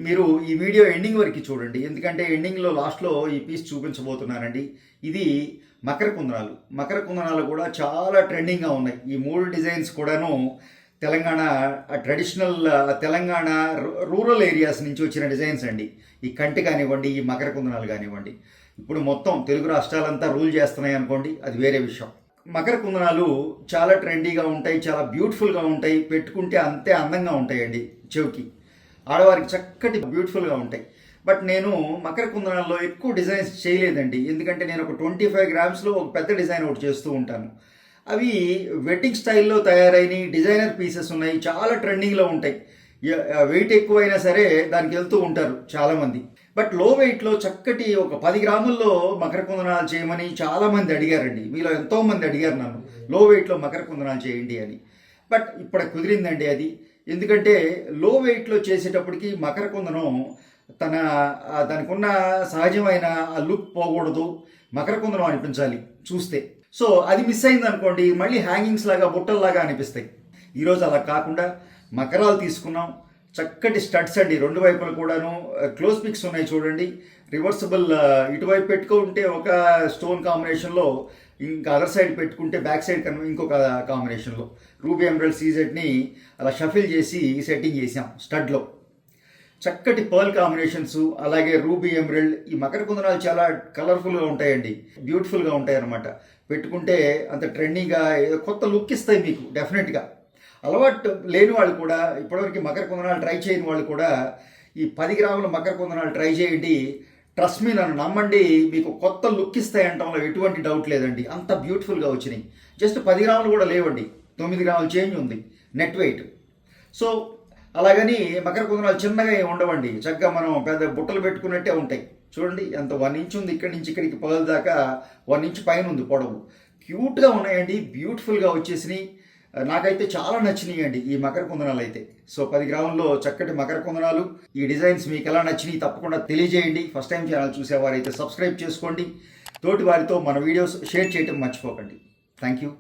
మీరు ఈ video ending వరకు చూడండి, ఎందుకంటే ఎండింగ్లో లాస్ట్లో ఈ పీస్ చూపించబోతున్నానండి. ఇది మకర కుందనాలు కూడా చాలా ట్రెండింగ్గా ఉన్నాయి. ఈ 3 డిజైన్స్ కూడాను Telangana traditional Telangana rural areas నుంచి వచ్చిన డిజైన్స్ అండి. ఈ కంటి కానివ్వండి, ఈ మకర కుందనాలు కానివ్వండి, ఇప్పుడు మొత్తం తెలుగు రాష్ట్రాలంతా రూల్ చేస్తున్నాయి అనుకోండి, అది వేరే విషయం. మకర కుందనాలు చాలా ట్రెండీగా ఉంటాయి, చాలా బ్యూటిఫుల్గా ఉంటాయి, పెట్టుకుంటే అంతే అందంగా ఉంటాయండి. చెవికి ఆడవారికి చక్కటి బ్యూటిఫుల్గా ఉంటాయి. బట్ నేను మకర కుందనాల్లో ఎక్కువ డిజైన్స్ చేయలేదండి, ఎందుకంటే నేను ఒక 25 గ్రామ్స్లో ఒక పెద్ద డిజైన్ ఒకటి చేస్తూ ఉంటాను. అవి వెడ్డింగ్ స్టైల్లో తయారైన డిజైనర్ పీసెస్ ఉన్నాయి, చాలా ట్రెండింగ్లో ఉంటాయి. వెయిట్ ఎక్కువైనా సరే దానికి వెళ్తూ ఉంటారు చాలామంది. బట్ లో వెయిట్లో చక్కటి ఒక 10 గ్రాముల్లో మకర కుందనాలు చేయమని చాలామంది అడిగారండి. మీలో ఎంతోమంది అడిగారు నన్ను లో వెయిట్లో మకర కుందనాలు చేయండి అని. బట్ ఇప్పుడు కుదిరిందండి అది. ఎందుకంటే లో వెయిట్లో చేసేటప్పటికి మకర కుందనం దానికి ఉన్న సహజమైన ఆ లుక్ పోకూడదు, మకర కుందనం అనిపించాలి చూస్తే. సో అది మిస్ అయింది అనుకోండి, మళ్ళీ హ్యాంగింగ్స్ లాగా బుట్టల్లాగా అనిపిస్తాయి. ఈరోజు అలా కాకుండా మకరాలు తీసుకున్నాం, చక్కటి స్టడ్స్ అండి, 2 వైపులు కూడాను క్లోజ్ పిక్స్ ఉన్నాయి చూడండి. రివర్సిబుల్, ఇటువైపు పెట్టుకుంటే ఒక స్టోన్ కాంబినేషన్లో, ఇంకా అదర్ సైడ్ పెట్టుకుంటే బ్యాక్ సైడ్ ఇంకొక కాంబినేషన్లో రూబీ ఎమరల్డ్ సీజెడ్ని అలా షఫిల్ చేసి సెట్టింగ్ చేసాం స్టడ్లో. చక్కటి పర్ల్ కాంబినేషన్స్, అలాగే రూబీ ఎమరల్డ్. ఈ మకర కుందనాలు చాలా కలర్ఫుల్గా ఉంటాయండి, బ్యూటిఫుల్గా ఉంటాయి అన్నమాట. పెట్టుకుంటే అంత ట్రెండింగ్గా కొత్త లుక్ ఇస్తాయి మీకు డెఫినెట్గా. అలవాటు లేని వాళ్ళు కూడా, ఇప్పటివరకు మకర కుందనాలు ట్రై చేయని వాళ్ళు కూడా ఈ 10 గ్రాముల మకర కుందనాలు ట్రై చేయండి. ట్రస్ట్ మీ, నన్ను నమ్మండి, మీకు కొత్త లుక్ ఇస్తాయి అంటంలో ఎటువంటి డౌట్ లేదండి. అంత బ్యూటిఫుల్గా వచ్చినాయి. జస్ట్ 10 గ్రాములు కూడా లేవండి, 9 గ్రాములు చేంజ్ ఉంది నెట్ వెయిట్. సో అలాగని మకర కుందనాలు చిన్నగా ఏమి ఉండవండి, చక్కగా మనం పెద్ద బుట్టలు పెట్టుకున్నట్టే ఉంటాయి. చూడండి ఎంత 1 ఇంచ్ ఉంది, ఇక్కడి నుంచి ఇక్కడికి పగల దాకా 1 ఇంచ్ పైన ఉంది పొడవు. క్యూట్గా ఉన్నాయండి, బ్యూటిఫుల్గా వచ్చేసినాయి. నాకైతే చాలా నచ్చినాయండి ఈ మకర కుందనాలు అయితే. సో 10 గ్రాముల్లో చక్కటి మకర కుందనాలు. ఈ డిజైన్స్ మీకు ఎలా నచ్చినాయి తప్పకుండా తెలియజేయండి. ఫస్ట్ టైం ఛానల్ చూసేవారైతే సబ్స్క్రైబ్ చేసుకోండి. తోటి వారితో మన వీడియోస్ షేర్ చేయటం మర్చిపోకండి. Thank you.